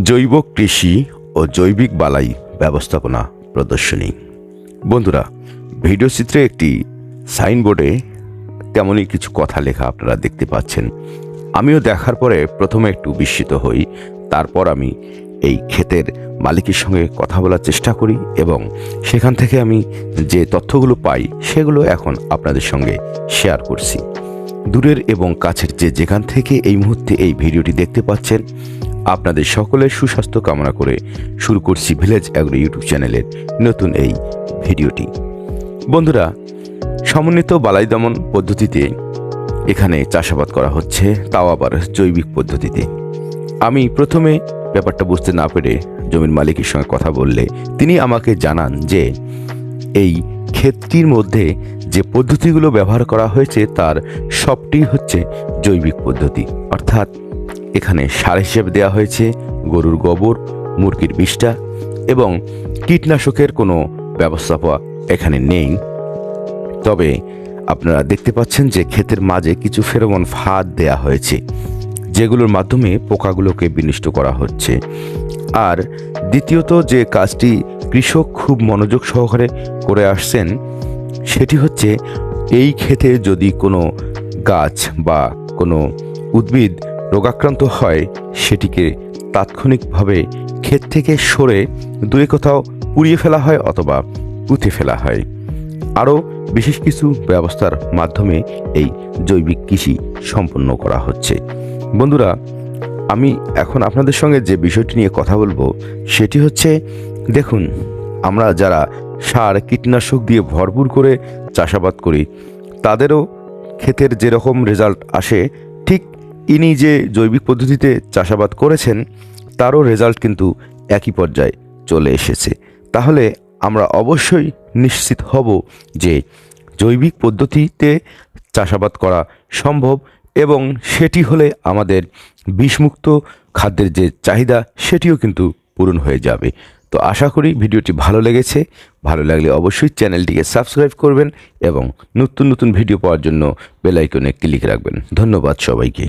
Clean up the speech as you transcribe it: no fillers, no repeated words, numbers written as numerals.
জৈব কৃষি ও জৈবিক বালাই ব্যবস্থাপনা প্রদর্শনী। বন্ধুরা, ভিডিও চিত্রে একটি সাইনবোর্ডে তেমনই কিছু কথা লেখা আপনারা দেখতে পাচ্ছেন। আমিও দেখার পরে প্রথমে একটু বিস্মিত হই, তারপর আমি এই ক্ষেতের মালিকের সঙ্গে কথা বলার চেষ্টা করি এবং সেখান থেকে আমি যে তথ্যগুলো পাই সেগুলো এখন আপনাদের সঙ্গে শেয়ার করছি। দূরের এবং কাছের যেখান থেকে এই মুহূর্তে এই ভিডিওটি দেখতে পাচ্ছেন, আপনাদের সকলের সুস্বাস্থ্য কামনা করে শুরু করছি ভিলেজ অ্যাগ্রো ইউটিউব চ্যানেলের নতুন এই ভিডিওটি। বন্ধুরা, সমন্বিত বালাই দমন পদ্ধতিতে এখানে চাষাবাদ করা হচ্ছে, তাও আবার জৈবিক পদ্ধতিতে। আমি প্রথমে ব্যাপারটা বুঝতে না পেরে জমির মালিকের সঙ্গে কথা বললে তিনি আমাকে জানান যে এই ক্ষেতটির মধ্যে যে পদ্ধতিগুলো ব্যবহার করা হয়েছে তার সবটি হচ্ছে জৈবিক পদ্ধতি, অর্থাৎ এখানে সার হিসেবে দেওয়া হয়েছে গরুর গোবর, মুরগির বিষ্ঠা এবং কীটনাশকের কোনো ব্যবস্থাপনা এখানে নেই। তবে আপনারা দেখতে পাচ্ছেন যে ক্ষেতের মাঝে কিছু ফেরোমন ফাঁদ দেয়া হয়েছে, যেগুলোর মাধ্যমে পোকাগুলোকে বিনষ্ট করা হচ্ছে। আর দ্বিতীয়ত যে কাজটি কৃষক খুব মনোযোগ সহকারে করে আসছেন সেটি হচ্ছে এই ক্ষেতে যদি কোনো গাছ বা কোনো উদ্ভিদ রোগাক্রান্ত হয় সেটিকে তাৎক্ষণিকভাবে ক্ষেত থেকে সরে দূরে কোথাও পুড়িয়ে ফেলা হয় অথবা পুঁতে ফেলা হয়। আরও বিশেষ কিছু ব্যবস্থার মাধ্যমে এই জৈবিক কৃষি সম্পন্ন করা হচ্ছে। বন্ধুরা, আমি এখন আপনাদের সঙ্গে যে বিষয়টি নিয়ে কথা বলবো সেটি হচ্ছে, দেখুন, আমরা যারা সার কীটনাশক দিয়ে ভরপুর করে চাষাবাদ করি তাদেরও ক্ষেতের যেরকম রেজাল্ট আসে, ঠিক ইনি যে জৈবিক পদ্ধতিতে চাষাবাদ করেছেন তারও রেজাল্ট কিন্তু একই পর্যায়ে চলে এসেছে। তাহলে আমরা অবশ্যই নিশ্চিত হব যে জৈবিক পদ্ধতিতে চাষাবাদ করা সম্ভব এবং সেটি হলে আমাদের বিষমুক্ত খাদ্যের যে চাহিদা সেটিও কিন্তু পূরণ হয়ে যাবে। তো আশা করি ভিডিওটি ভালো লেগেছে। ভালো লাগলে অবশ্যই চ্যানেলটিকে সাবস্ক্রাইব করবেন এবং নতুন নতুন ভিডিও পাওয়ার জন্য বেল আইকনে ক্লিক রাখবেন। ধন্যবাদ সবাইকে।